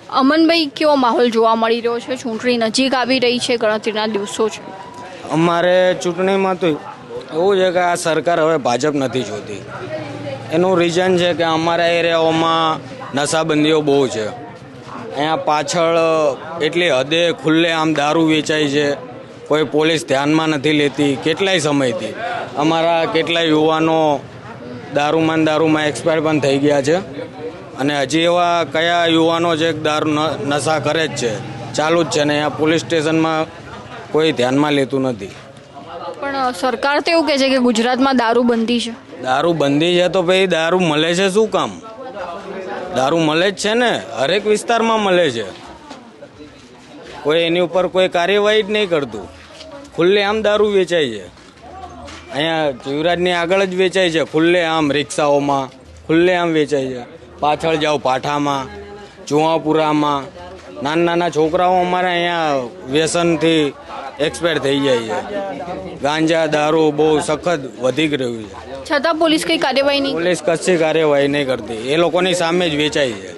અમનભાઈ, કેવો માહોલ જોવા મળી રહ્યો છે? ચૂંટણી નજીક આવી રહી છે, ગણતરીના દિવસો છે. અમારે ચૂંટણીમાં તો એવું છે કે આ સરકાર હવે ભાજપ નથી જોતી. એનું રીઝન છે કે અમારા એરિયાઓમાં નશાબંધીઓ બહુ છે. અહીંયા પાછળ એટલી હદે ખુલ્લે આમ દારૂ વેચાય છે, કોઈ પોલીસ ધ્યાનમાં નથી લેતી. કેટલાય સમયથી અમારા કેટલાય યુવાનો દારૂમાં એક્સપાયર પણ થઈ ગયા છે. અને હજી એવા કયા યુવાનો છે દારૂ નશા કરે જ છે, ચાલુ જ છે ને અહીંયા પોલીસ સ્ટેશનમાં કોઈ ધ્યાનમાં લેતું નથી. પણ સરકાર તો એવું કહે છે કે ગુજરાતમાં દારૂ બંધી છે. દારૂ બંધી છે તો ભાઈ દારૂ મળે છે શું કામ? દારૂ મળે જ છે ને, હરેક વિસ્તારમાં મળે છે. કોઈ એની ઉપર કોઈ કાર્યવાહી જ નહીં કરતું. ખુલ્લે આમ દારૂ વેચાય છે. અહીંયા જીવરાજની આગળ જ વેચાય છે, ખુલ્લે આમ રિક્ષાઓમાં ખુલ્લે આમ વેચાય છે. પાછળ જાઓ પાઠામાં, જુવાપુરામાં નાના છોકરાઓ અમારે અહીંયા વ્યસનથી એક્સપાયર થઈ જાય છે. ગાંજા દારૂ બહુ સખત વધી રહ્યું છે, છતાં પોલીસ કઈ કાર્યવાહી નહીં. પોલીસ કશી કાર્યવાહી નહીં કરતી. એ લોકોની સામે જ વેચાય છે.